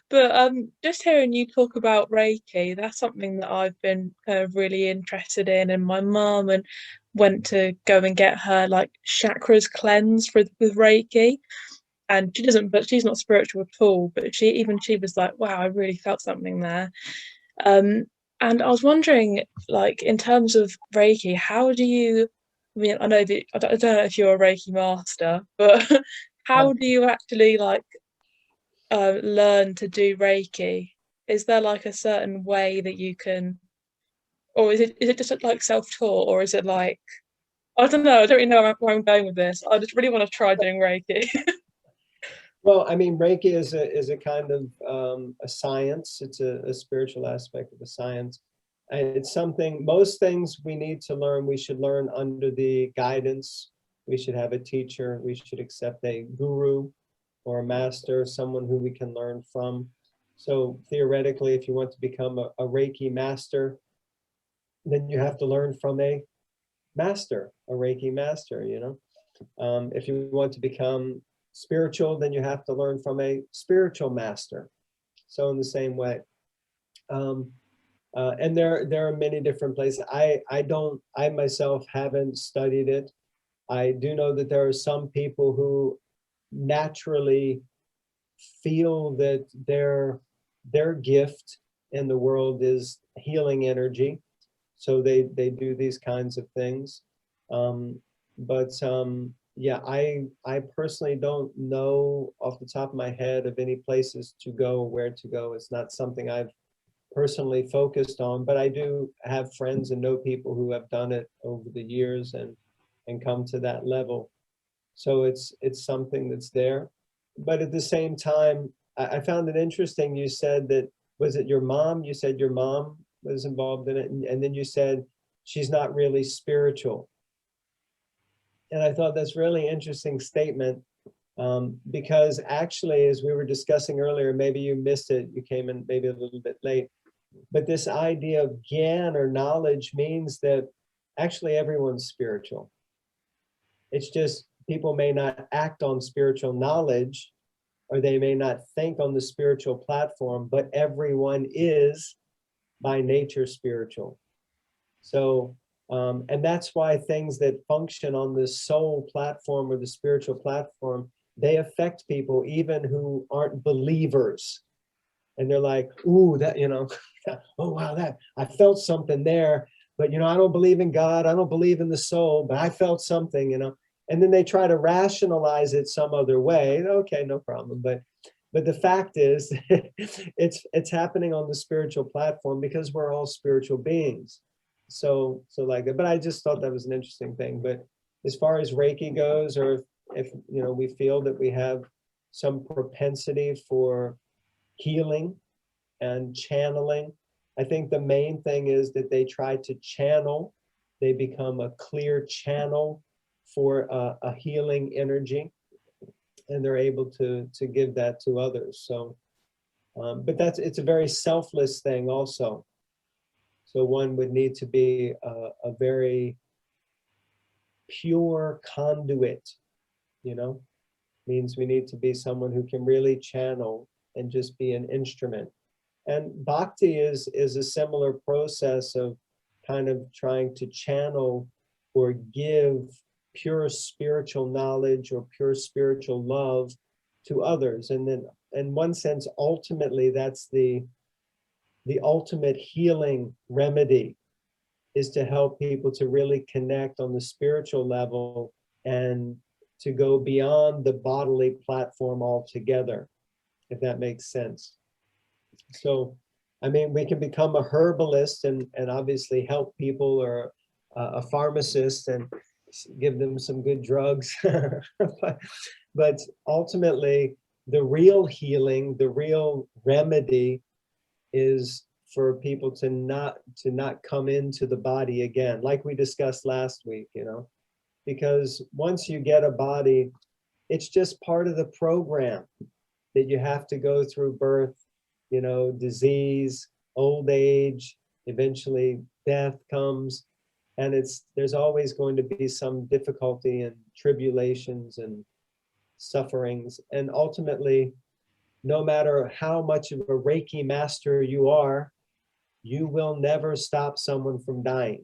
But just hearing you talk about Reiki, that's something that I've been kind of really interested in. And my mum went to go and get her like chakras cleansed with Reiki. And she doesn't, but she's not spiritual at all. But she was like, wow, I really felt something there. And I was wondering, like, in terms of Reiki, how do you, I mean, I know that I don't know if you're a Reiki master, but how do you actually like learn to do Reiki? Is there like a certain way that you can, or is it just like self-taught, or is it like, I don't know, I don't really know where I'm going with this. I just really want to try doing Reiki. Well, I mean, Reiki is a kind of a science. It's a spiritual aspect of a science. And it's something, most things we need to learn, we should learn under the guidance. We should have a teacher. We should accept a guru or a master, someone who we can learn from. So theoretically, if you want to become a Reiki master, then you have to learn from a master, a Reiki master, you know? If you want to become spiritual, then you have to learn from a spiritual master. So in the same way. And there are many different places. I myself haven't studied it. I do know that there are some people who naturally feel that their gift in the world is healing energy. So they do these kinds of things. Yeah, I personally don't know off the top of my head of any places to go, where to go. It's not something I've personally focused on, but I do have friends and know people who have done it over the years and come to that level. So it's something that's there. But at the same time, I found it interesting. You said that, was it your mom? You said your mom was involved in it, and then you said she's not really spiritual. And I thought that's really interesting statement, because actually, as we were discussing earlier, maybe you missed it, you came in maybe a little bit late, but this idea of gyan or knowledge means that actually everyone's spiritual. It's just people may not act on spiritual knowledge, or they may not think on the spiritual platform, but everyone is by nature spiritual. So, and that's why things that function on the soul platform or the spiritual platform, they affect people even who aren't believers. And they're like, ooh, that, you know, oh, wow, that, I felt something there, but, you know, I don't believe in God, I don't believe in the soul, but I felt something, you know. And then they try to rationalize it some other way. Okay, no problem. But the fact is, it's happening on the spiritual platform because we're all spiritual beings. So like that. But I just thought that was an interesting thing. But as far as Reiki goes, or if you know, we feel that we have some propensity for healing and channeling, I think the main thing is that they try to channel. They become a clear channel for a healing energy, and they're able to give that to others. So, but it's a very selfless thing also. So one would need to be a very pure conduit, you know, means we need to be someone who can really channel and just be an instrument. And bhakti is a similar process of kind of trying to channel or give pure spiritual knowledge or pure spiritual love to others. And then in one sense, ultimately, that's the the ultimate healing remedy is to help people to really connect on the spiritual level and to go beyond the bodily platform altogether, if that makes sense. So, I mean, we can become a herbalist and obviously help people, or a pharmacist and give them some good drugs. But ultimately, the real healing, the real remedy is for people to not come into the body again, like we discussed last week, you know, because once you get a body, it's just part of the program that you have to go through birth, you know, disease, old age, eventually death comes, and there's always going to be some difficulty and tribulations and sufferings. And ultimately, no matter how much of a Reiki master you are, you will never stop someone from dying.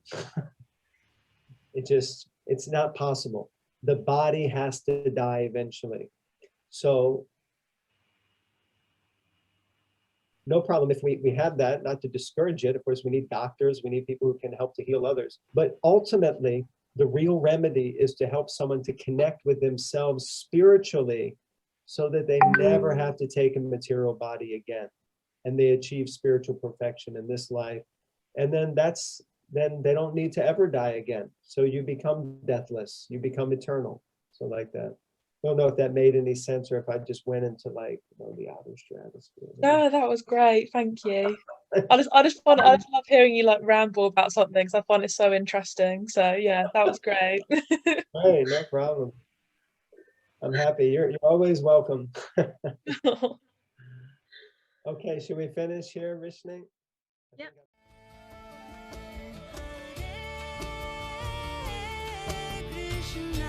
It's not possible. The body has to die eventually. So no problem if we have that, not to discourage it. Of course, we need doctors, we need people who can help to heal others. But ultimately, the real remedy is to help someone to connect with themselves spiritually so that they never have to take a material body again, and they achieve spiritual perfection in this life. And then they don't need to ever die again. So you become deathless, you become eternal. So like that. I don't know if that made any sense, or if I just went into, like, you know, the outer stratosphere. No, that was great. Thank you. I just love hearing you like ramble about something, because I find it so interesting. So yeah, that was great. Hey, no problem. I'm happy. You're always welcome. Okay, should we finish here, Rishni? Yeah. Krishna